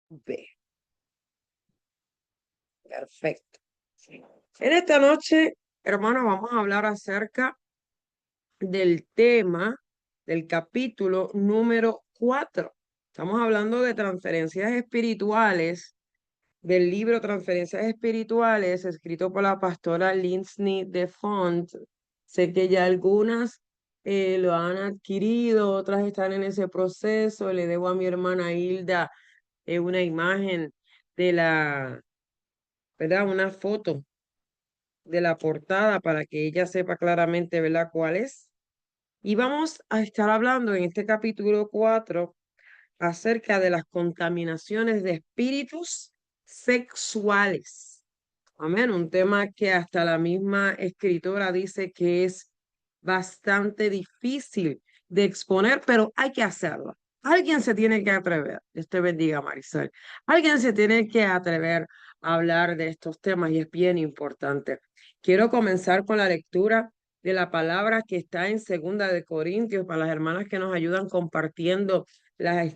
B. Perfecto. En esta noche, hermanos, vamos a hablar acerca del tema del capítulo número 4. Estamos hablando de transferencias espirituales, del libro Transferencias Espirituales, escrito por la pastora Lindsay DeFont. Sé que ya algunas lo han adquirido, otras están en ese proceso. Le debo a mi hermana Hilda una imagen de la, ¿verdad? Una foto de la portada para que ella sepa claramente, ¿verdad? Cuál es. Y vamos a estar hablando en este capítulo 4 acerca de las contaminaciones de espíritus sexuales. Amén, un tema que hasta la misma escritora dice que es bastante difícil de exponer, pero hay que hacerlo. Alguien se tiene que atrever. Dios te bendiga, Marisol. Alguien se tiene que atrever a hablar de estos temas y es bien importante. Quiero comenzar con la lectura de la palabra que está en Segunda de Corintios para las hermanas que nos ayudan compartiendo las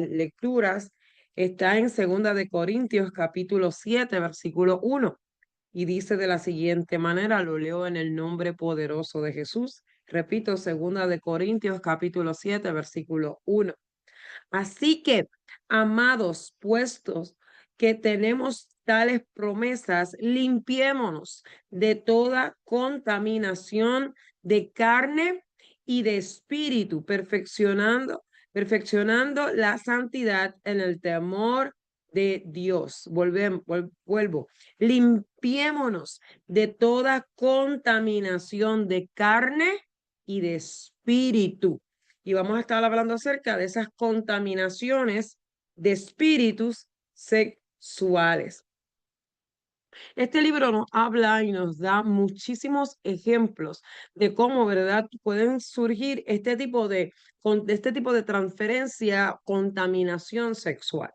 lecturas. Está en Segunda de Corintios capítulo 7 versículo 1 y dice de la siguiente manera, lo leo en el nombre poderoso de Jesús. Repito, Segunda de Corintios capítulo 7 versículo 1. Así que, amados, puestos que tenemos tales promesas, limpiémonos de toda contaminación de carne y de espíritu, perfeccionando la santidad en el temor de Dios. Vuelvo. Limpiémonos de toda contaminación de carne y de espíritu. Y vamos a estar hablando acerca de esas contaminaciones de espíritus sexuales. Este libro nos habla y nos da muchísimos ejemplos de cómo, ¿verdad?, pueden surgir este tipo de transferencia, contaminación sexual.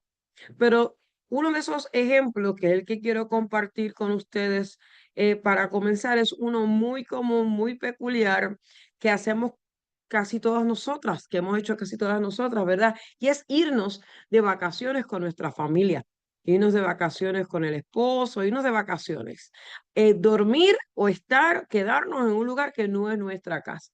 Pero uno de esos ejemplos, que es el que quiero compartir con ustedes para comenzar, es uno muy común, muy peculiar, que hacemos casi todas nosotras, que hemos hecho casi todas nosotras, ¿verdad? Y es irnos de vacaciones con nuestra familia, irnos de vacaciones con el esposo, irnos de vacaciones, dormir o quedarnos en un lugar que no es nuestra casa.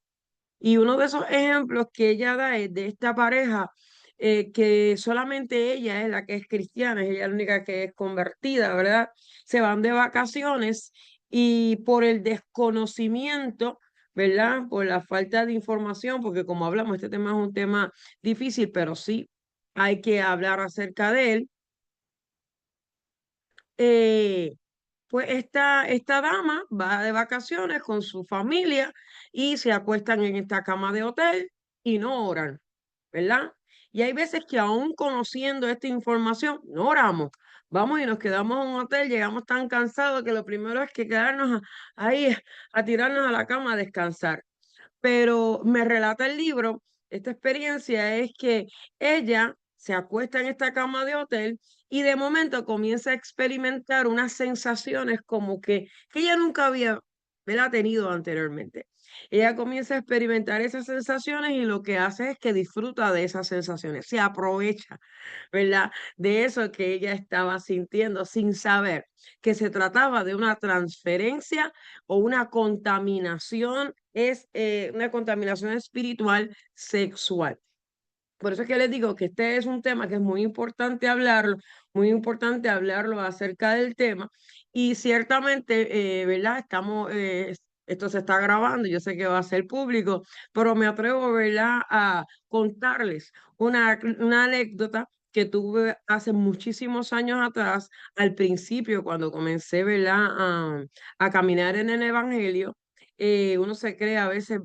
Y uno de esos ejemplos que ella da es de esta pareja que solamente ella es la que es cristiana, es ella la única que es convertida, ¿verdad? Se van de vacaciones y por el desconocimiento, ¿verdad? Por la falta de información, porque como hablamos, este tema es un tema difícil, pero sí hay que hablar acerca de él. eh, pues esta dama va de vacaciones con su familia y se acuestan en esta cama de hotel y no oran, ¿verdad? Y hay veces que aún conociendo esta información, no oramos. Vamos y nos quedamos en un hotel, llegamos tan cansados que lo primero es que quedarnos ahí a tirarnos a la cama a descansar. Pero me relata el libro, esta experiencia es que ella se acuesta en esta cama de hotel y de momento comienza a experimentar unas sensaciones como que ella nunca había, ¿verdad?, tenido anteriormente. Ella comienza a experimentar esas sensaciones y lo que hace es que disfruta de esas sensaciones, se aprovecha, ¿verdad?, de eso que ella estaba sintiendo sin saber que se trataba de una transferencia o una contaminación espiritual sexual. Por eso es que les digo que este es un tema que es muy importante hablarlo acerca del tema. Y ciertamente, ¿verdad? Esto se está grabando, yo sé que va a ser público, pero me atrevo, ¿verdad?, a contarles una anécdota que tuve hace muchísimos años atrás, al principio, cuando comencé, ¿verdad?, a caminar en el Evangelio. Uno se cree a veces,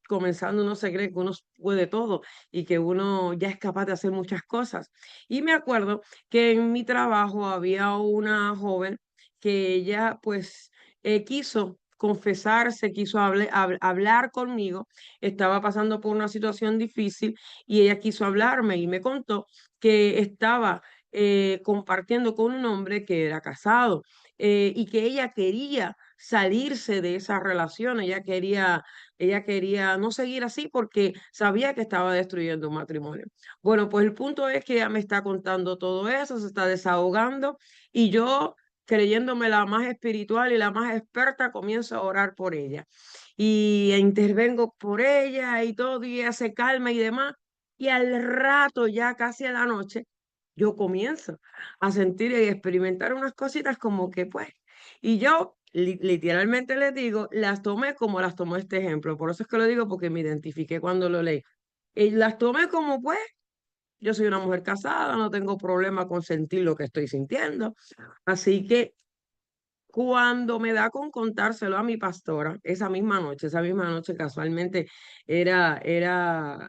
comenzando, uno se cree que uno puede todo y que uno ya es capaz de hacer muchas cosas. Y me acuerdo que en mi trabajo había una joven que ella pues quiso confesarse, quiso hablar conmigo, estaba pasando por una situación difícil y ella quiso hablarme y me contó que estaba compartiendo con un hombre que era casado y que ella quería salirse de esa relación, ella quería no seguir así porque sabía que estaba destruyendo un matrimonio. Bueno, pues el punto es que ella me está contando todo eso, se está desahogando y yo, creyéndome la más espiritual y la más experta, comienzo a orar por ella y intervengo por ella y todo, y ella se calma y demás. Y al rato, ya casi a la noche, yo comienzo a sentir y experimentar unas cositas como que pues, y yo literalmente les digo, las tomé como las tomó este ejemplo, por eso es que lo digo porque me identifiqué cuando lo leí. Y las tomé como pues, yo soy una mujer casada, no tengo problema con sentir lo que estoy sintiendo, así que cuando me da con contárselo a mi pastora, esa misma noche casualmente había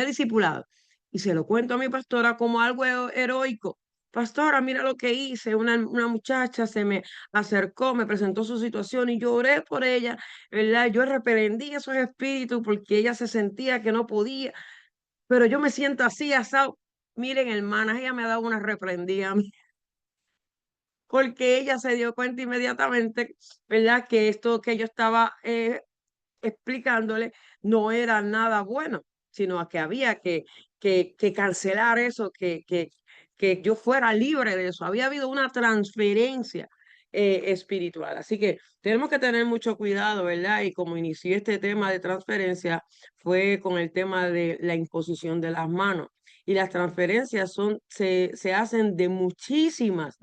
discipulado y se lo cuento a mi pastora como algo heroico. Pastora, mira lo que hice, una muchacha se me acercó, me presentó su situación y yo oré por ella, ¿verdad? Yo reprendí esos espíritus porque ella se sentía que no podía, pero yo me siento así, asado. Miren, hermanas, ella me ha dado una reprendida a mí porque ella se dio cuenta inmediatamente, ¿verdad? Que esto que yo estaba explicándole no era nada bueno, sino que había que cancelar eso, que yo fuera libre de eso. Había habido una transferencia espiritual. Así que tenemos que tener mucho cuidado, ¿verdad? Y como inicié este tema de transferencia, fue con el tema de la imposición de las manos. Y las transferencias se hacen de muchísimas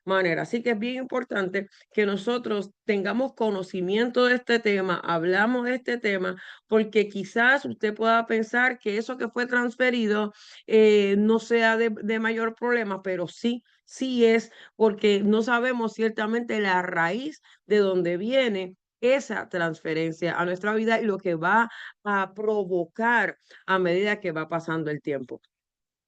maneras. Así que es bien importante que nosotros tengamos conocimiento de este tema, hablamos de este tema, porque quizás usted pueda pensar que eso que fue transferido no sea de mayor problema, pero sí, sí es, porque no sabemos ciertamente la raíz de donde viene esa transferencia a nuestra vida y lo que va a provocar a medida que va pasando el tiempo.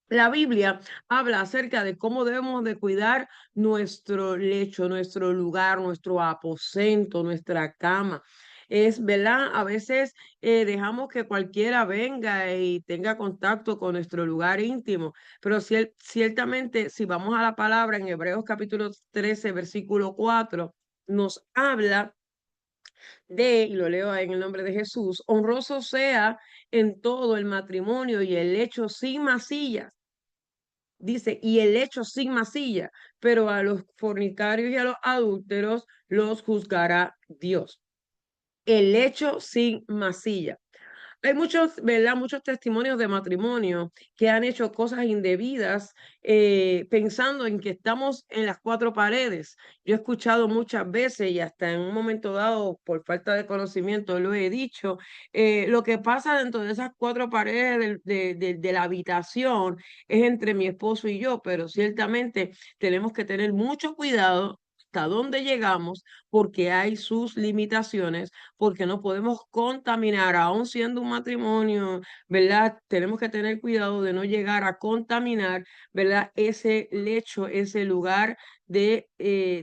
La Biblia habla acerca de cómo debemos de cuidar nuestro lecho, nuestro lugar, nuestro aposento, nuestra cama. Es, ¿verdad? A veces dejamos que cualquiera venga y tenga contacto con nuestro lugar íntimo, pero ciertamente si vamos a la palabra en Hebreos capítulo 13, versículo 4, nos habla y lo leo en el nombre de Jesús, honroso sea en todo el matrimonio y el lecho sin masillas. Dice, y el hecho sin masilla, pero a los fornicarios y a los adúlteros los juzgará Dios. El hecho sin masilla. Hay muchos, ¿verdad? Muchos testimonios de matrimonio que han hecho cosas indebidas pensando en que estamos en las cuatro paredes. Yo he escuchado muchas veces y hasta en un momento dado, por falta de conocimiento, lo he dicho, lo que pasa dentro de esas cuatro paredes de la habitación es entre mi esposo y yo, pero ciertamente tenemos que tener mucho cuidado hasta dónde llegamos porque hay sus limitaciones porque no podemos contaminar, aun siendo un matrimonio, ¿verdad? Tenemos que tener cuidado de no llegar a contaminar, ¿verdad? Ese lecho, ese lugar de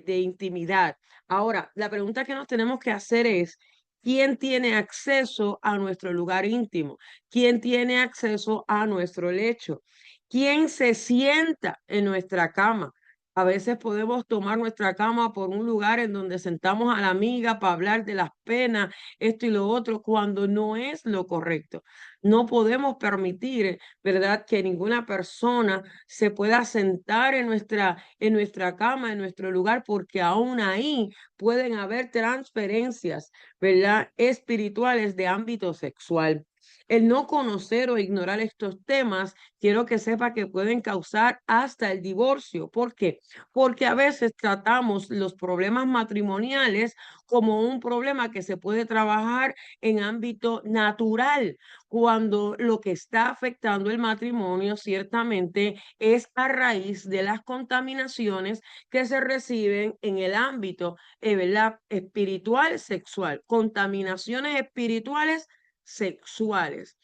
intimidad. Ahora, la pregunta que nos tenemos que hacer es, ¿quién tiene acceso a nuestro lugar íntimo? ¿Quién tiene acceso a nuestro lecho? ¿Quién se sienta en nuestra cama? A veces podemos tomar nuestra cama por un lugar en donde sentamos a la amiga para hablar de las penas, esto y lo otro, cuando no es lo correcto. No podemos permitir, ¿verdad?, que ninguna persona se pueda sentar en nuestra cama, en nuestro lugar, porque aún ahí pueden haber transferencias, ¿verdad?, espirituales de ámbito sexual. El no conocer o ignorar estos temas, quiero que sepa que pueden causar hasta el divorcio. ¿Por qué? Porque a veces tratamos los problemas matrimoniales como un problema que se puede trabajar en ámbito natural, cuando lo que está afectando el matrimonio ciertamente es a raíz de las contaminaciones que se reciben en el ámbito, ¿verdad?, espiritual, sexual, contaminaciones espirituales sexuales.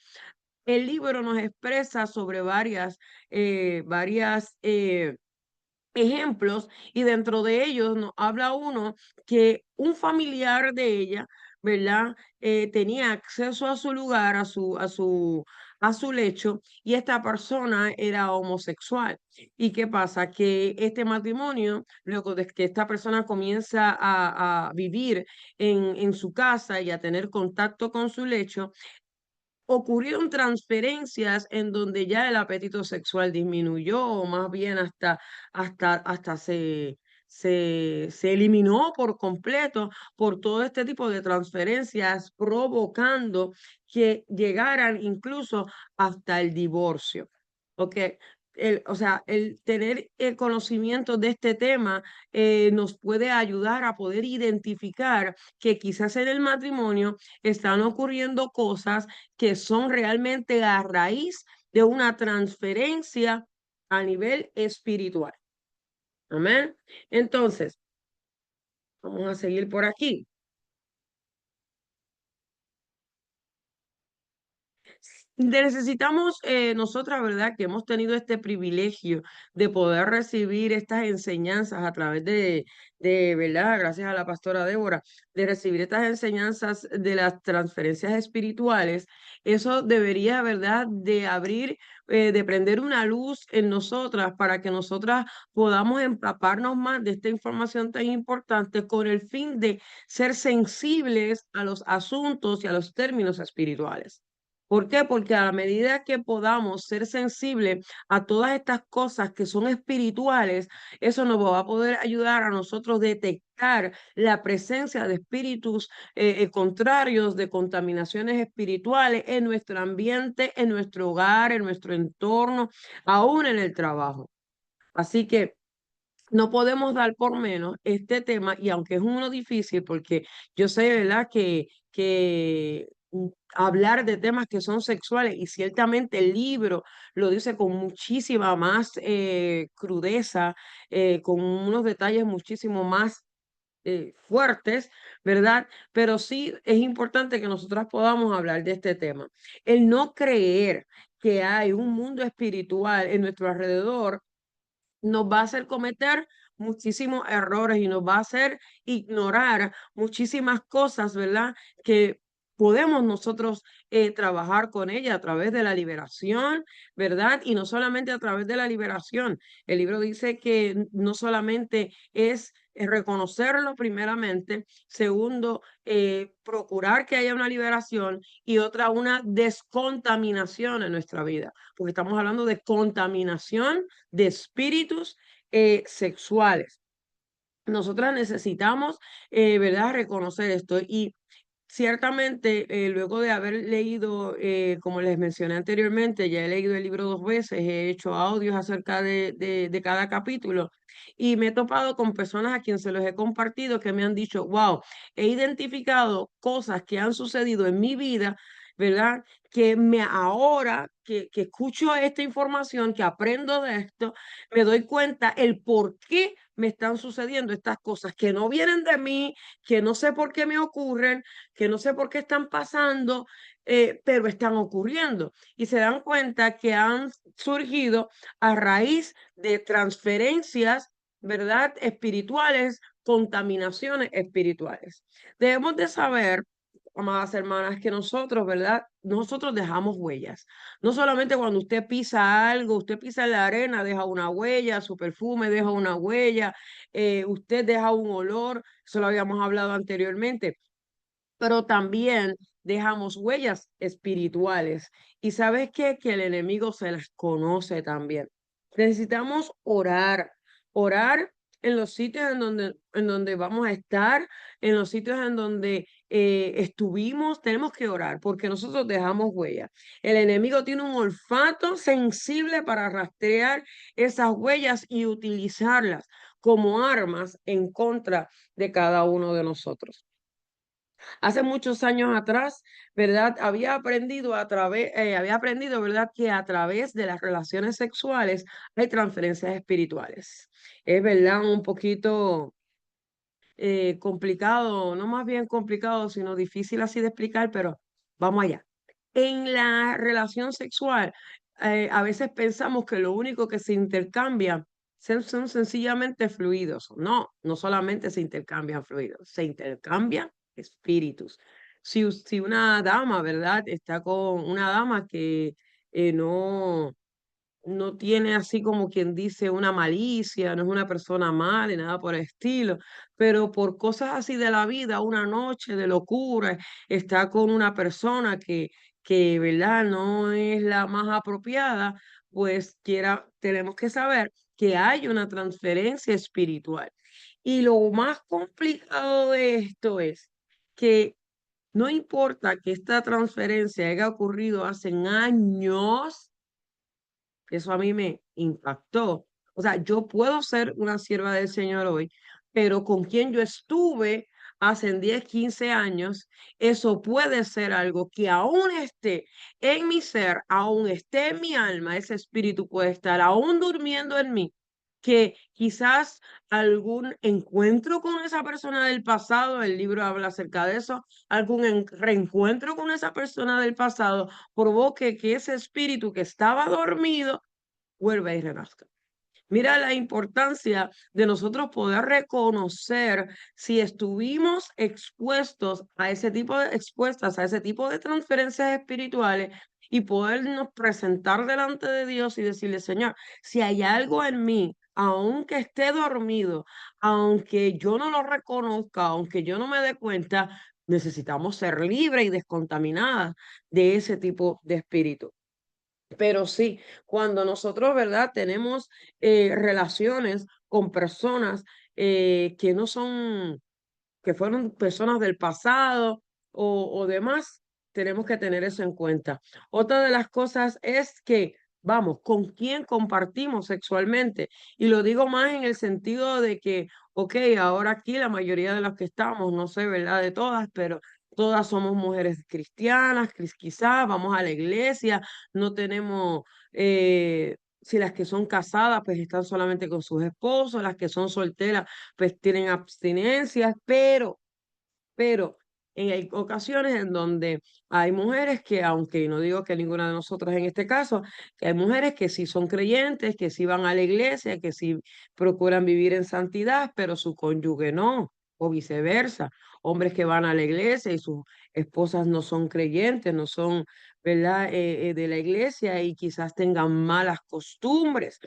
El libro nos expresa sobre varias ejemplos y dentro de ellos nos habla uno que un familiar de ella, ¿verdad? Tenía acceso a su lugar, a su lecho y esta persona era homosexual. ¿Y qué pasa? Que este matrimonio, luego de que esta persona comienza a vivir en su casa y a tener contacto con su lecho, ocurrieron transferencias en donde ya el apetito sexual disminuyó o más bien hasta se eliminó por completo por todo este tipo de transferencias, provocando que llegaran incluso hasta el divorcio. ¿Ok? O sea, el tener el conocimiento de este tema nos puede ayudar a poder identificar que quizás en el matrimonio están ocurriendo cosas que son realmente a raíz de una transferencia a nivel espiritual. Amén. Entonces, vamos a seguir por aquí. Necesitamos nosotras, ¿verdad? Que hemos tenido este privilegio de poder recibir estas enseñanzas a través ¿verdad? Gracias a la pastora Débora, de recibir estas enseñanzas de las transferencias espirituales. Eso debería, ¿verdad? De abrir, de prender una luz en nosotras para que nosotras podamos empaparnos más de esta información tan importante con el fin de ser sensibles a los asuntos y a los términos espirituales. ¿Por qué? Porque a la medida que podamos ser sensibles a todas estas cosas que son espirituales, eso nos va a poder ayudar a nosotros detectar la presencia de espíritus contrarios, de contaminaciones espirituales en nuestro ambiente, en nuestro hogar, en nuestro entorno, aún en el trabajo. Así que no podemos dar por menos este tema, y aunque es uno difícil, porque yo sé, ¿verdad?, que hablar de temas que son sexuales, y ciertamente el libro lo dice con muchísima más crudeza, con unos detalles muchísimo más fuertes, ¿verdad? Pero sí es importante que nosotras podamos hablar de este tema. El no creer que hay un mundo espiritual en nuestro alrededor nos va a hacer cometer muchísimos errores y nos va a hacer ignorar muchísimas cosas, ¿verdad? Que podemos nosotros trabajar con ella a través de la liberación, ¿verdad? Y no solamente a través de la liberación. El libro dice que no solamente es reconocerlo primeramente, segundo, procurar que haya una liberación y otra, una descontaminación en nuestra vida, porque estamos hablando de contaminación de espíritus sexuales. Nosotras necesitamos, ¿verdad?, reconocer esto. Y ciertamente, luego de haber leído, como les mencioné anteriormente, ya he leído el libro 2 veces, he hecho audios acerca de cada capítulo y me he topado con personas a quienes se los he compartido que me han dicho, wow, he identificado cosas que han sucedido en mi vida, ¿verdad? Que me ahora que escucho esta información, que aprendo de esto, me doy cuenta el por qué me están sucediendo estas cosas que no vienen de mí, que no sé por qué me ocurren, que no sé por qué están pasando, pero están ocurriendo. Y se dan cuenta que han surgido a raíz de transferencias, ¿verdad? Espirituales, contaminaciones espirituales. Debemos de saber, amadas hermanas, que nosotros, ¿verdad? Nosotros dejamos huellas. No solamente cuando usted pisa algo, usted pisa la arena, deja una huella, su perfume deja una huella, usted deja un olor, eso lo habíamos hablado anteriormente, pero también dejamos huellas espirituales. ¿Y sabes qué? Que el enemigo se las conoce también. Necesitamos orar, orar en los sitios en donde vamos a estar, en los sitios en donde estuvimos, tenemos que orar porque nosotros dejamos huellas. El enemigo tiene un olfato sensible para rastrear esas huellas y utilizarlas como armas en contra de cada uno de nosotros. Hace muchos años atrás, ¿verdad? Había aprendido, ¿verdad? Que a través de las relaciones sexuales hay transferencias espirituales. Es verdad, un poquito complicado, no más bien complicado, sino difícil así de explicar, pero vamos allá. En la relación sexual, a veces pensamos que lo único que se intercambia son sencillamente fluidos. No, no solamente se intercambian fluidos, se intercambian espíritus. Si una dama, ¿verdad? Está con una dama no, no tiene así como quien dice una malicia, no es una persona mala y nada por el estilo, pero por cosas así de la vida, una noche de locura, está con una persona ¿verdad? No es la más apropiada, pues tenemos que saber que hay una transferencia espiritual. Y lo más complicado de esto es que no importa que esta transferencia haya ocurrido hace años, eso a mí me impactó. O sea, yo puedo ser una sierva del Señor hoy, pero con quien yo estuve hace 10, 15 años, eso puede ser algo que aún esté en mi ser, aún esté en mi alma, ese espíritu puede estar aún durmiendo en mí, que quizás algún encuentro con esa persona del pasado, el libro habla acerca de eso, algún reencuentro con esa persona del pasado provoque que ese espíritu que estaba dormido vuelva y renazca. Mira la importancia de nosotros poder reconocer si estuvimos expuestas a ese tipo de transferencias espirituales y podernos presentar delante de Dios y decirle, Señor, si hay algo en mí, aunque esté dormido, aunque yo no lo reconozca, aunque yo no me dé cuenta, necesitamos ser libres y descontaminadas de ese tipo de espíritu. Pero sí, cuando nosotros, ¿verdad? Tenemos relaciones con personas que no son, que fueron personas del pasado o demás, tenemos que tener eso en cuenta. Otra de las cosas es que, vamos, ¿con quién compartimos sexualmente? Y lo digo más en el sentido de que, ok, ahora aquí la mayoría de las que estamos, no sé, ¿verdad? De todas, pero todas somos mujeres cristianas, quizás vamos a la iglesia, no tenemos... si las que son casadas, pues están solamente con sus esposos, las que son solteras, pues tienen abstinencias, pero hay ocasiones en donde hay mujeres que, aunque no digo que ninguna de nosotras en este caso, que hay mujeres que sí son creyentes, que sí van a la iglesia, que sí procuran vivir en santidad, pero su cónyuge no, o viceversa. Hombres que van a la iglesia y sus esposas no son creyentes, no son, ¿verdad?, de la iglesia y quizás tengan malas costumbres.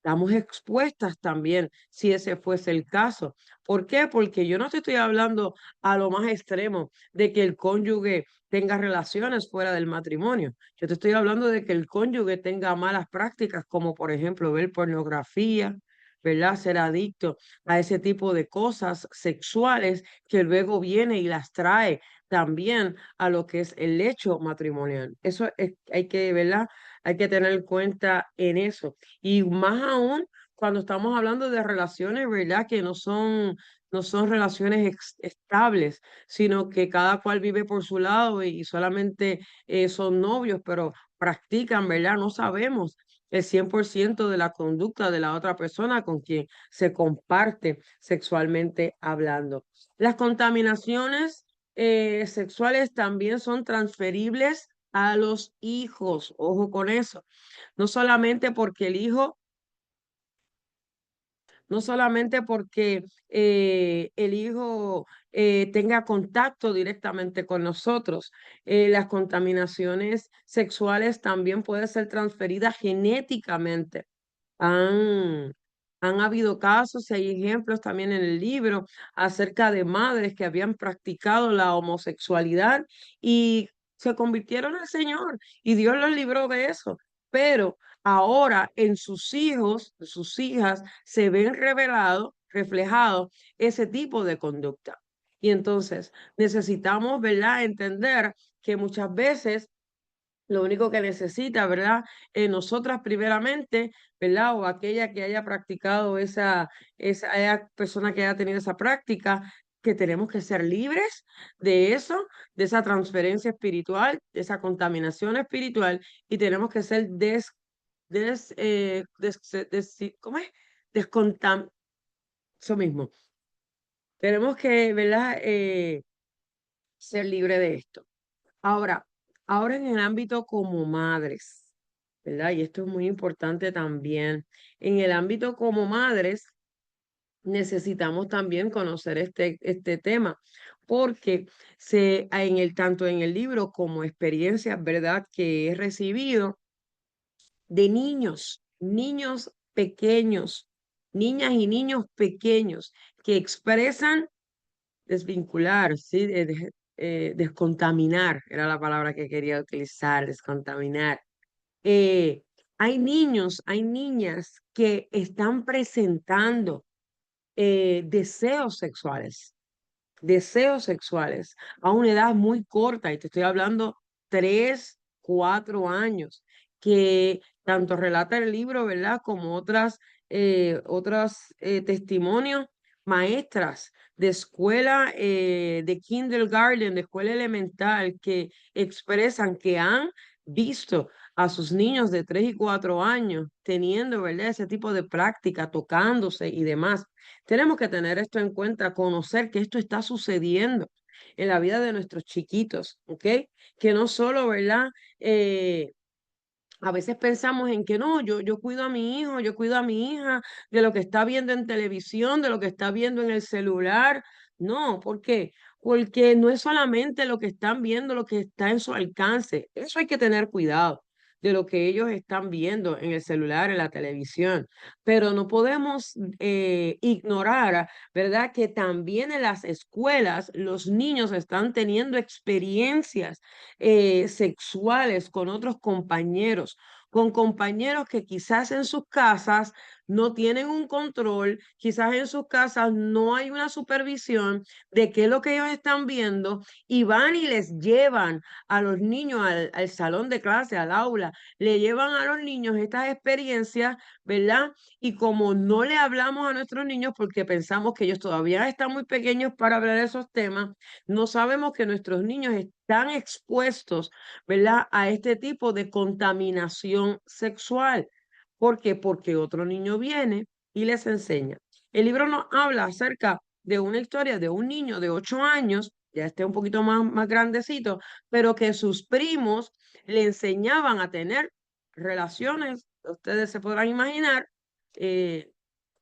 Estamos expuestas también si ese fuese el caso. ¿Por qué? Porque yo no te estoy hablando a lo más extremo de que el cónyuge tenga relaciones fuera del matrimonio. Yo te estoy hablando de que el cónyuge tenga malas prácticas, como por ejemplo ver pornografía, ¿verdad? Ser adicto a ese tipo de cosas sexuales que luego viene y las trae también a lo que es el lecho matrimonial. Hay que, ¿verdad? Hay que tener en cuenta en eso. Y más aún cuando estamos hablando de relaciones, ¿verdad? Que no son relaciones estables, sino que cada cual vive por su lado y solamente son novios, pero practican, ¿verdad? No sabemos el 100% de la conducta de la otra persona con quien se comparte sexualmente hablando. Las contaminaciones sexuales también son transferibles a los hijos. Ojo con eso. No solamente porque el hijo, no solamente porque el hijo tenga contacto directamente con nosotros, las contaminaciones sexuales también pueden ser transferidas genéticamente. Han, Han habido casos y hay ejemplos también en el libro acerca de madres que habían practicado la homosexualidad y se convirtieron al Señor y Dios los libró de eso. Pero ahora en sus hijos, sus hijas, se ven reflejado ese tipo de conducta. Y entonces necesitamos, ¿verdad?, entender que muchas veces lo único que necesita, ¿verdad? Nosotras primeramente, ¿verdad? O aquella que haya practicado esa persona que haya tenido esa práctica, que tenemos que ser libres de eso, de esa transferencia espiritual, de esa contaminación espiritual, y tenemos que ser ¿cómo es? Descontam, eso mismo. Tenemos que, ¿verdad? Ser libre de esto. Ahora, ahora en el ámbito como madres, ¿verdad? Y esto es muy importante también. En el ámbito como madres, necesitamos también conocer este tema, porque tanto en el libro como experiencias, ¿verdad?, que he recibido de niños pequeños, niñas y niños pequeños que expresan desvincular, ¿sí? Descontaminar, era la palabra que quería utilizar, descontaminar. Eh, Hay niños, hay niñas que están presentando deseos sexuales a una edad muy corta, y te estoy hablando 3, 4 años, que tanto relata el libro, ¿verdad? Como otras testimonios, maestras de escuela, de kindergarten, de escuela elemental, que expresan que han visto a sus niños de 3 y 4 años teniendo, ¿verdad?, ese tipo de práctica, tocándose y demás. Tenemos que tener esto en cuenta, conocer que esto está sucediendo en la vida de nuestros chiquitos, ¿ok? Que no solo, ¿verdad? Eh, a veces pensamos en que no, yo cuido a mi hijo, yo cuido a mi hija de lo que está viendo en televisión, de lo que está viendo en el celular. No, ¿por qué? Porque no es solamente lo que están viendo, lo que está en su alcance. Eso hay que tener cuidado de lo que ellos están viendo en el celular, en la televisión. Pero no podemos ignorar, ¿verdad? Que también en las escuelas los niños están teniendo experiencias sexuales con otros compañeros, con compañeros que quizás en sus casas no tienen un control, quizás en sus casas no hay una supervisión de qué es lo que ellos están viendo, y van y les llevan a los niños al salón de clase, al aula, le llevan a los niños estas experiencias, ¿verdad? Y como no le hablamos a nuestros niños porque pensamos que ellos todavía están muy pequeños para hablar de esos temas, no sabemos que nuestros niños están expuestos, ¿verdad?, a este tipo de contaminación sexual. ¿Por qué? Porque otro niño viene y les enseña. El libro nos habla acerca de una historia de un niño de 8 años, ya esté un poquito más grandecito, pero que sus primos le enseñaban a tener relaciones, ustedes se podrán imaginar, eh,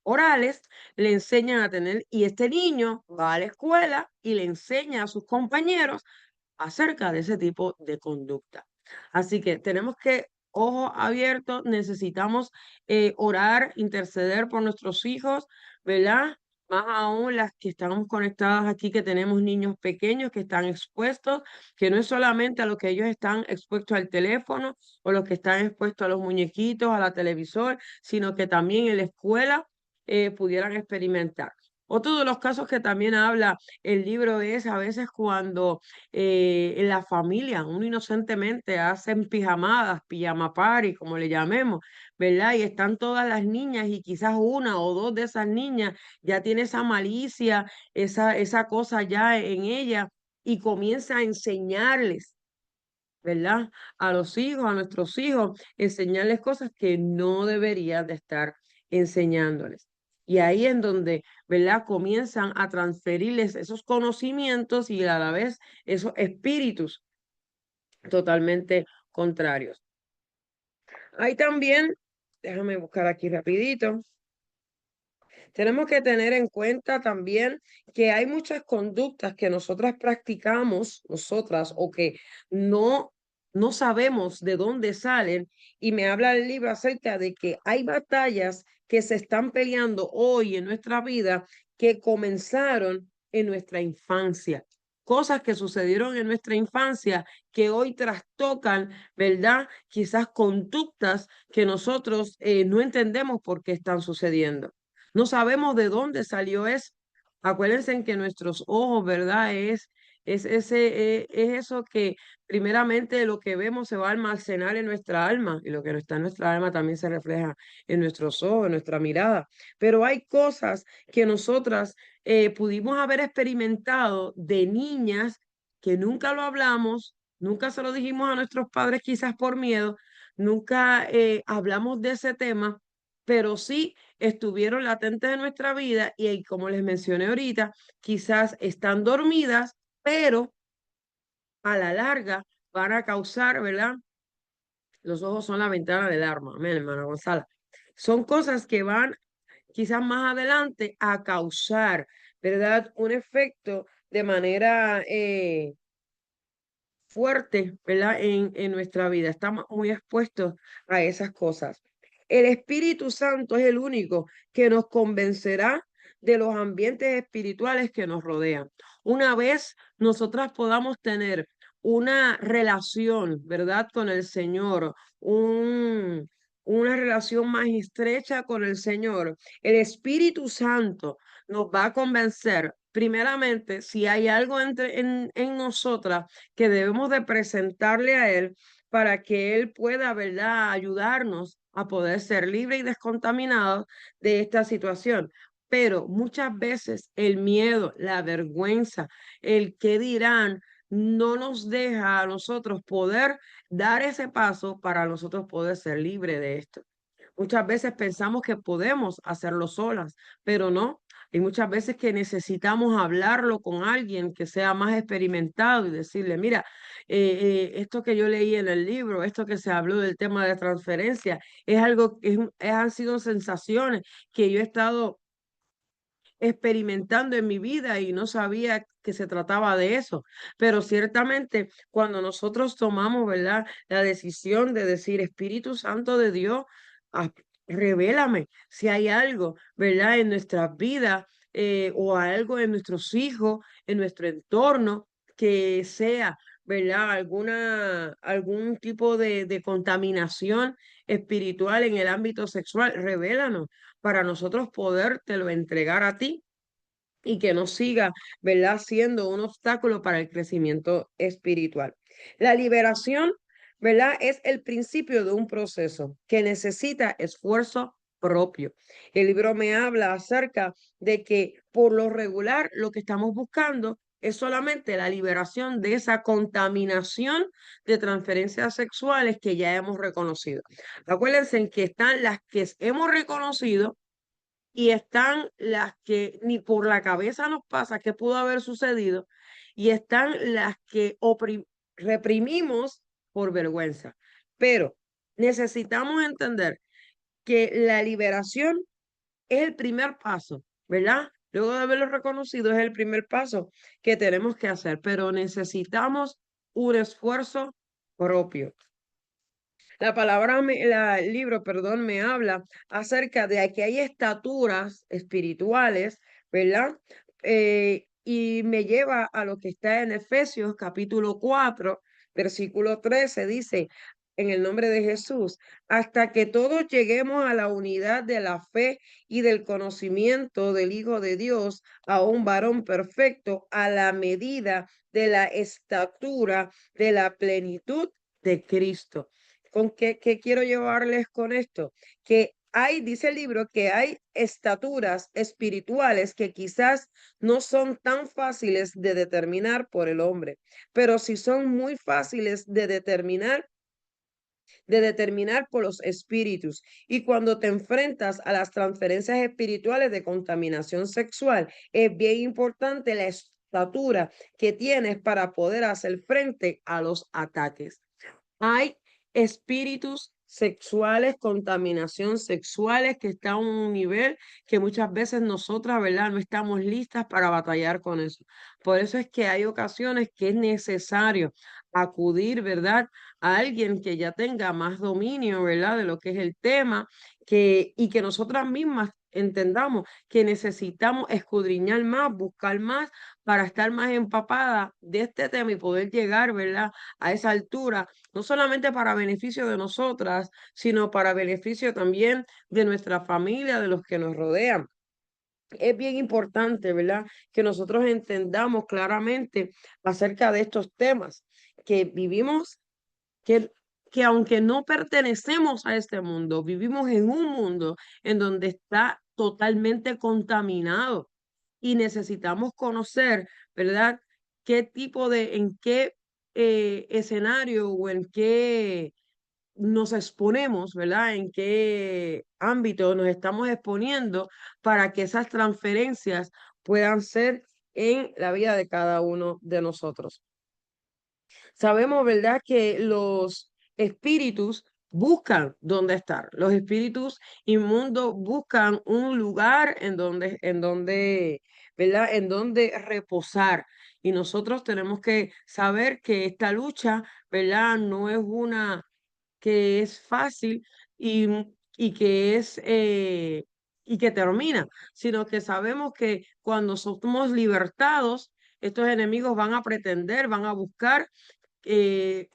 orales, le enseñan a tener, y este niño va a la escuela y le enseña a sus compañeros acerca de ese tipo de conducta. Así que tenemos que, ojo abierto, necesitamos orar, interceder por nuestros hijos, ¿verdad? Más aún las que estamos conectadas aquí, que tenemos niños pequeños que están expuestos, que no es solamente a lo que ellos están expuestos al teléfono o los que están expuestos a los muñequitos, a la televisor, sino que también en la escuela pudieran experimentar. Otro de los casos que también habla el libro es a veces cuando en la familia uno inocentemente hacen pijamadas, pijama party, como le llamemos, ¿verdad? Y están todas las niñas y quizás una o dos de esas niñas ya tiene esa malicia, esa cosa ya en ella, y comienza a enseñarles, ¿verdad? A los hijos, a nuestros hijos, enseñarles cosas que no deberían de estar enseñándoles. Y ahí en donde, ¿verdad? Comienzan a transferirles esos conocimientos y a la vez esos espíritus totalmente contrarios. Hay también, déjame buscar aquí rapidito. Tenemos que tener en cuenta también que hay muchas conductas que nosotras practicamos, nosotras, o que no, no sabemos de dónde salen, y me habla el libro acerca de que hay batallas que se están peleando hoy en nuestra vida que comenzaron en nuestra infancia. Cosas que sucedieron en nuestra infancia que hoy trastocan, ¿verdad? Quizás conductas que nosotros no entendemos por qué están sucediendo. No sabemos de dónde salió eso. Acuérdense en que nuestros ojos, ¿verdad? Es eso que primeramente lo que vemos se va a almacenar en nuestra alma, y lo que no está en nuestra alma también se refleja en nuestros ojos, en nuestra mirada. Pero hay cosas que nosotras pudimos haber experimentado de niñas que nunca lo hablamos, nunca se lo dijimos a nuestros padres quizás por miedo, nunca hablamos de ese tema, pero sí estuvieron latentes en nuestra vida y como les mencioné ahorita, quizás están dormidas, pero a la larga van a causar, ¿verdad? Los ojos son la ventana del alma, amén, hermana Gonzala. Son cosas que van quizás más adelante a causar, ¿verdad? Un efecto de manera fuerte, ¿verdad? En nuestra vida. Estamos muy expuestos a esas cosas. El Espíritu Santo es el único que nos convencerá de los ambientes espirituales que nos rodean. Una vez nosotras podamos tener una relación, ¿verdad? Con el Señor, una relación más estrecha con el Señor, el Espíritu Santo nos va a convencer, primeramente, si hay algo en nosotras que debemos de presentarle a Él para que Él pueda, ¿verdad?, ayudarnos a poder ser libres y descontaminados de esta situación. Pero muchas veces el miedo, la vergüenza, el qué dirán, no nos deja a nosotros poder dar ese paso para nosotros poder ser libres de esto. Muchas veces pensamos que podemos hacerlo solas, pero no. Hay muchas veces que necesitamos hablarlo con alguien que sea más experimentado y decirle, mira, esto que yo leí en el libro, esto que se habló del tema de transferencia, es algo que han sido sensaciones que yo he estado experimentando en mi vida y no sabía que se trataba de eso. Pero ciertamente cuando nosotros tomamos, ¿verdad?, la decisión de decir, Espíritu Santo de Dios, ah, revélame si hay algo, ¿verdad?, en nuestras vidas o algo en nuestros hijos, en nuestro entorno, que sea, ¿verdad?, algún tipo de contaminación espiritual en el ámbito sexual, revélanos para nosotros podértelo entregar a ti y que no siga, ¿verdad?, siendo un obstáculo para el crecimiento espiritual. La liberación, ¿verdad?, es el principio de un proceso que necesita esfuerzo propio. El libro me habla acerca de que por lo regular lo que estamos buscando es solamente la liberación de esa contaminación de transferencias sexuales que ya hemos reconocido. Acuérdense en que están las que hemos reconocido y están las que ni por la cabeza nos pasa qué pudo haber sucedido, y están las que reprimimos por vergüenza. Pero necesitamos entender que la liberación es el primer paso, ¿verdad? Luego de haberlo reconocido, es el primer paso que tenemos que hacer, pero necesitamos un esfuerzo propio. La palabra, el libro, perdón, me habla acerca de que hay estaturas espirituales, ¿verdad? Y me lleva a lo que está en Efesios capítulo 4, versículo 13, dice, en el nombre de Jesús, hasta que todos lleguemos a la unidad de la fe y del conocimiento del Hijo de Dios, a un varón perfecto, a la medida de la estatura de la plenitud de Cristo. ¿Con qué quiero llevarles con esto? Que hay, dice el libro, que hay estaturas espirituales que quizás no son tan fáciles de determinar por el hombre, pero sí son muy fáciles de determinar por los espíritus. Y cuando te enfrentas a las transferencias espirituales de contaminación sexual, es bien importante la estatura que tienes para poder hacer frente a los ataques. Hay espíritus sexuales, contaminación sexuales que está a un nivel que muchas veces nosotras, ¿verdad?, no estamos listas para batallar con eso. Por eso es que hay ocasiones que es necesario acudir, ¿verdad?, a alguien que ya tenga más dominio, ¿verdad?, de lo que es el tema, y que nosotras mismas entendamos que necesitamos escudriñar más, buscar más para estar más empapada de este tema y poder llegar, ¿verdad?, a esa altura, no solamente para beneficio de nosotras, sino para beneficio también de nuestra familia, de los que nos rodean. Es bien importante, ¿verdad?, que nosotros entendamos claramente acerca de estos temas, que vivimos, que, que aunque no pertenecemos a este mundo, vivimos en un mundo en donde está totalmente contaminado y necesitamos conocer, ¿verdad?, qué tipo en qué escenario o en qué nos exponemos, ¿verdad? En qué ámbito nos estamos exponiendo para que esas transferencias puedan ser en la vida de cada uno de nosotros. Sabemos, ¿verdad?, que los espíritus buscan dónde estar. Los espíritus inmundos buscan un lugar ¿verdad? En donde reposar. Y nosotros tenemos que saber que esta lucha, ¿verdad? No es una que es fácil y, y que y que termina, sino que sabemos que cuando somos libertados, estos enemigos van a pretender, van a buscar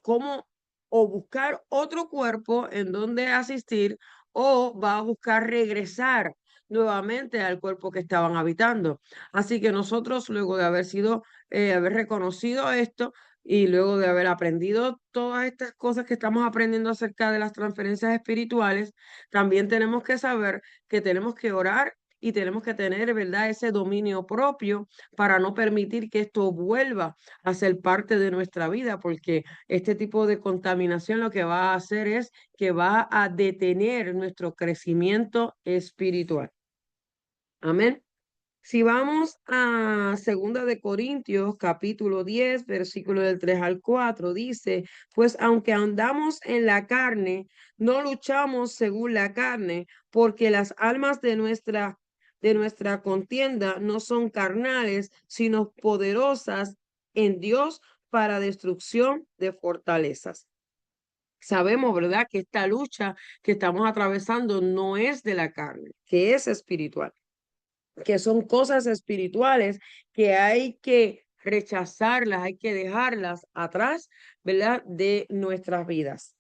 cómo o buscar otro cuerpo en donde asistir o va a buscar regresar nuevamente al cuerpo que estaban habitando. Así que nosotros, luego de haber reconocido esto y luego de haber aprendido todas estas cosas que estamos aprendiendo acerca de las transferencias espirituales, también tenemos que saber que tenemos que orar y tenemos que tener, ¿verdad?, ese dominio propio para no permitir que esto vuelva a ser parte de nuestra vida, porque este tipo de contaminación lo que va a hacer es que va a detener nuestro crecimiento espiritual. Amén. Si vamos a Segunda de Corintios, capítulo 10, versículo del 3 al 4, dice, pues aunque andamos en la carne, no luchamos según la carne, porque las almas de nuestra contienda no son carnales, sino poderosas en Dios para destrucción de fortalezas. Sabemos, ¿verdad?, que esta lucha que estamos atravesando no es de la carne, que es espiritual, que son cosas espirituales que hay que rechazarlas, hay que dejarlas atrás, ¿verdad?, de nuestras vidas.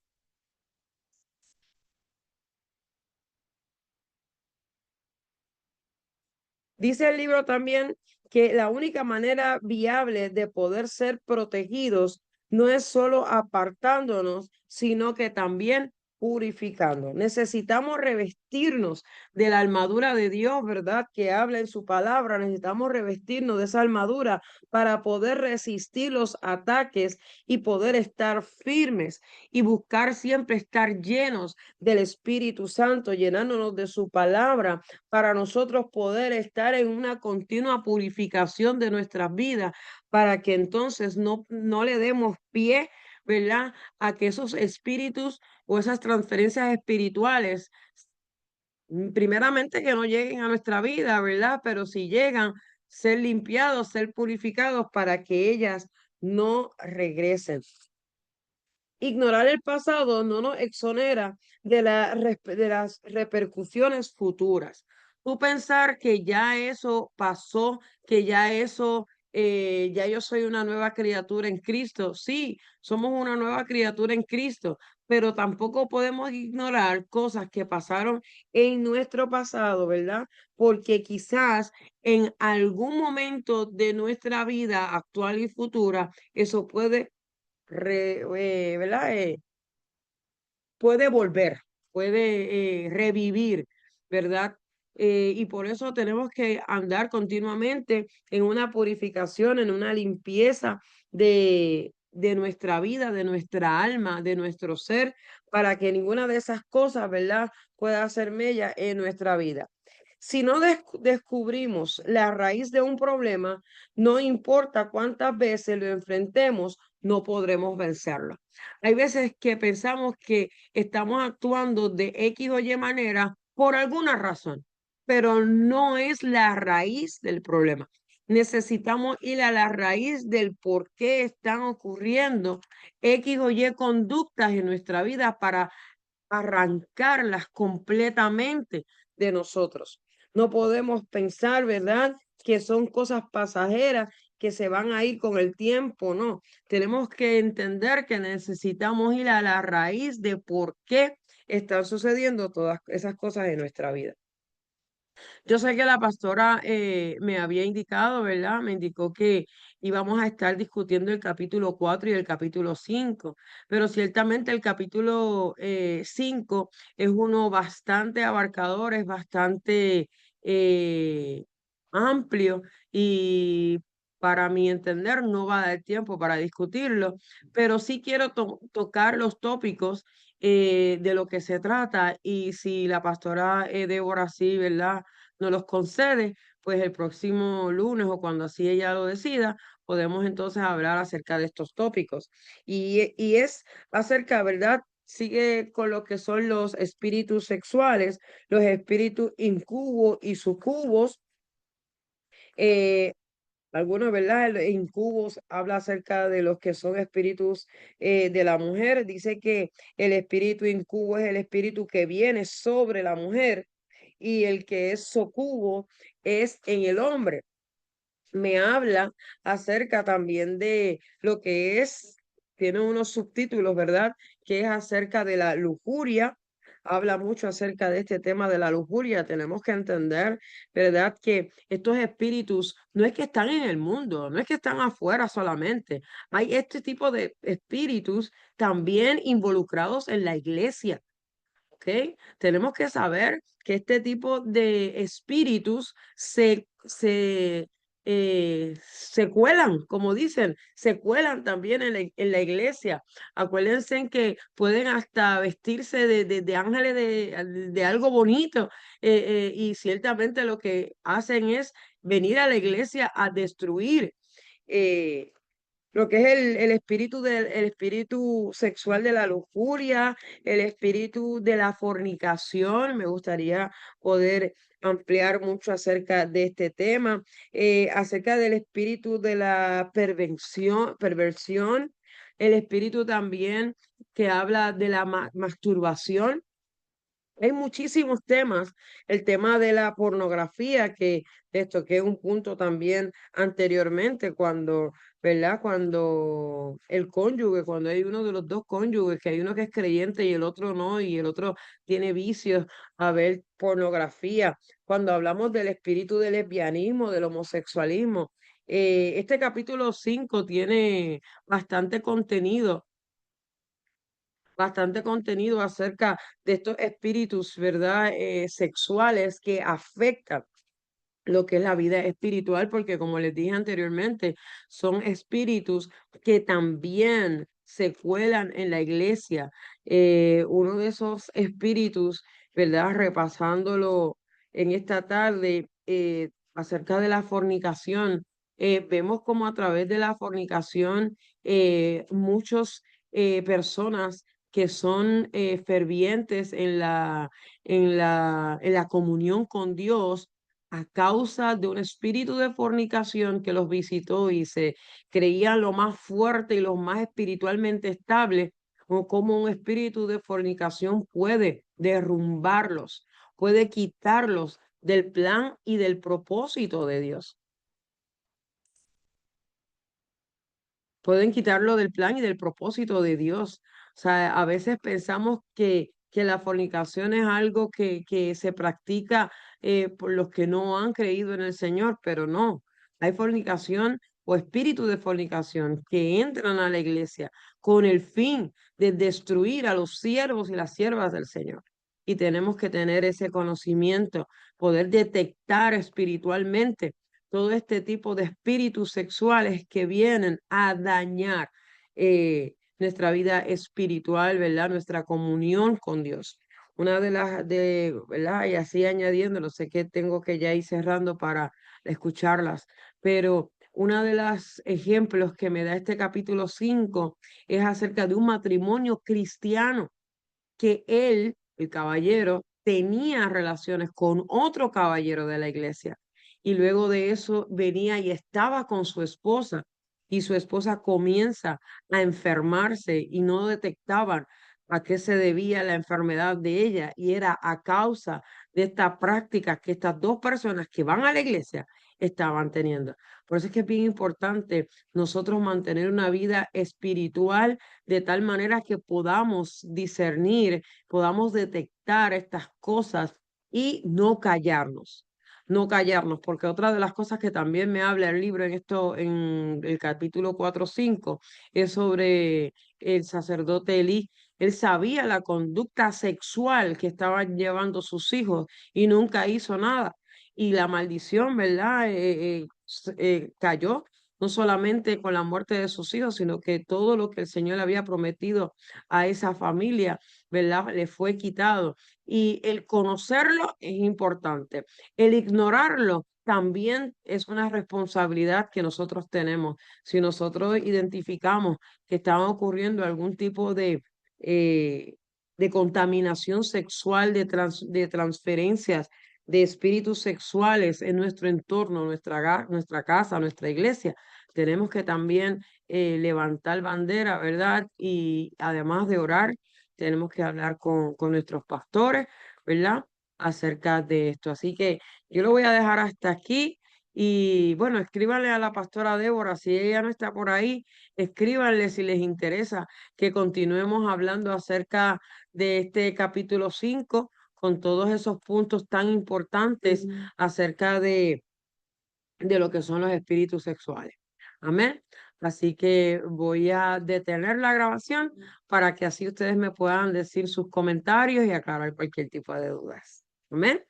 Dice el libro también que la única manera viable de poder ser protegidos no es solo apartándonos, sino que también purificando. Necesitamos revestirnos de la armadura de Dios, ¿verdad? Que habla en su palabra. Necesitamos revestirnos de esa armadura para poder resistir los ataques y poder estar firmes y buscar siempre estar llenos del Espíritu Santo, llenándonos de su palabra para nosotros poder estar en una continua purificación de nuestras vidas, para que entonces no le demos pie, ¿verdad?, a que esos espíritus o esas transferencias espirituales, primeramente que no lleguen a nuestra vida, ¿verdad? Pero si llegan, ser limpiados, ser purificados para que ellas no regresen. Ignorar el pasado no nos exonera de las repercusiones futuras. Tú pensar que ya eso pasó, que ya eso, ya yo soy una nueva criatura en Cristo. Sí, somos una nueva criatura en Cristo, pero tampoco podemos ignorar cosas que pasaron en nuestro pasado, ¿verdad? Porque quizás en algún momento de nuestra vida actual y futura, eso puede ¿verdad? Puede volver, puede revivir, ¿verdad? Y por eso tenemos que andar continuamente en una purificación, en una limpieza de nuestra vida, de nuestra alma, de nuestro ser, para que ninguna de esas cosas, ¿verdad?, pueda hacer mella en nuestra vida. Si no descubrimos la raíz de un problema, no importa cuántas veces lo enfrentemos, no podremos vencerlo. Hay veces que pensamos que estamos actuando de X o Y manera por alguna razón, pero no es la raíz del problema. Necesitamos ir a la raíz del por qué están ocurriendo X o Y conductas en nuestra vida para arrancarlas completamente de nosotros. No podemos pensar, ¿verdad?, que son cosas pasajeras que se van a ir con el tiempo, no. Tenemos que entender que necesitamos ir a la raíz de por qué están sucediendo todas esas cosas en nuestra vida. Yo sé que la pastora me había indicado, ¿verdad? Me indicó que íbamos a estar discutiendo el capítulo 4 y el capítulo 5, pero ciertamente el capítulo 5 es uno bastante abarcador, es bastante eh, amplio y para mi entender no va a dar tiempo para discutirlo, pero sí quiero tocar los tópicos de lo que se trata y si la pastora Débora sí, ¿verdad?, nos los concede, pues el próximo lunes o cuando así ella lo decida, podemos entonces hablar acerca de estos tópicos. Y es acerca, ¿verdad?, sigue con lo que son los espíritus sexuales, los espíritus incubos y sucubos. Eh, Algunos, ¿verdad? El incubos habla acerca de los que son espíritus de la mujer. Dice que el espíritu incubo es el espíritu que viene sobre la mujer y el que es socubo es en el hombre. Me habla acerca también de lo que es, tiene unos subtítulos, ¿verdad? Que es acerca de la lujuria. Habla mucho acerca de este tema de la lujuria. Tenemos que entender, ¿verdad? Que estos espíritus no es que están en el mundo, no es que están afuera solamente. Hay este tipo de espíritus también involucrados en la iglesia. ¿Ok? Tenemos que saber que este tipo de espíritus se cuelan, como dicen, se cuelan también en la iglesia. Acuérdense en que pueden hasta vestirse de ángeles de algo bonito y ciertamente lo que hacen es venir a la iglesia a destruir. eh, lo que es el espíritu sexual de la lujuria, el espíritu de la fornicación. Me gustaría poder ampliar mucho acerca de este tema, acerca del espíritu de la perversión, el espíritu también que habla de la masturbación. Hay muchísimos temas. El tema de la pornografía, que esto que es un punto también anteriormente, cuando, ¿verdad? Cuando el cónyuge, cuando hay uno de los dos cónyuges, que hay uno que es creyente y el otro no, y el otro tiene vicios a ver pornografía. Cuando hablamos del espíritu del lesbianismo, del homosexualismo, este capítulo 5 tiene bastante contenido acerca de estos espíritus, ¿verdad? Sexuales que afectan lo que es la vida espiritual, porque como les dije anteriormente, son espíritus que también se cuelan en la iglesia. Uno de esos espíritus, ¿verdad? Repasándolo en esta tarde, acerca de la fornicación, vemos como a través de la fornicación, muchos personas que son fervientes en la comunión con Dios, a causa de un espíritu de fornicación que los visitó y se creían lo más fuerte y lo más espiritualmente estable, o cómo un espíritu de fornicación puede derrumbarlos, puede quitarlos del plan y del propósito de Dios. Pueden quitarlo del plan y del propósito de Dios. O sea, a veces pensamos que la fornicación es algo que se practica por los que no han creído en el Señor, pero no. Hay fornicación o espíritu de fornicación que entran a la iglesia con el fin de destruir a los siervos y las siervas del Señor. Y tenemos que tener ese conocimiento, poder detectar espiritualmente todo este tipo de espíritus sexuales que vienen a dañar nuestra vida espiritual, ¿verdad? Nuestra comunión con Dios. Una de ¿verdad? Y así añadiéndolo, sé que tengo que ya ir cerrando para escucharlas, pero una de los ejemplos que me da este capítulo 5 es acerca de un matrimonio cristiano que él, el caballero, tenía relaciones con otro caballero de la iglesia. Y luego de eso venía y estaba con su esposa. Y su esposa comienza a enfermarse y no detectaban a qué se debía la enfermedad de ella. Y era a causa de esta práctica que estas dos personas que van a la iglesia estaban teniendo. Por eso es que es bien importante nosotros mantener una vida espiritual de tal manera que podamos discernir, podamos detectar estas cosas y no callarnos. No callarnos, porque otra de las cosas que también me habla el libro en el capítulo 4 o 5, es sobre el sacerdote Elí. Él sabía la conducta sexual que estaban llevando sus hijos y nunca hizo nada. Y la maldición, ¿verdad? Cayó no solamente con la muerte de sus hijos, sino que todo lo que el Señor le había prometido a esa familia, ¿verdad? Le fue quitado. Y el conocerlo es importante. El ignorarlo también es una responsabilidad que nosotros tenemos. Si nosotros identificamos que está ocurriendo algún tipo de contaminación sexual, de transferencias de espíritus sexuales en nuestro entorno, nuestra casa, nuestra iglesia. Tenemos que también levantar bandera, ¿verdad? Y además de orar, tenemos que hablar con nuestros pastores, ¿verdad? Acerca de esto. Así que yo lo voy a dejar hasta aquí. Y bueno, escríbanle a la pastora Débora, si ella no está por ahí, escríbanle si les interesa que continuemos hablando acerca de este capítulo 5 con todos esos puntos tan importantes acerca de lo que son los espíritus sexuales. Amén. Así que voy a detener la grabación para que así ustedes me puedan decir sus comentarios y aclarar cualquier tipo de dudas. Amén.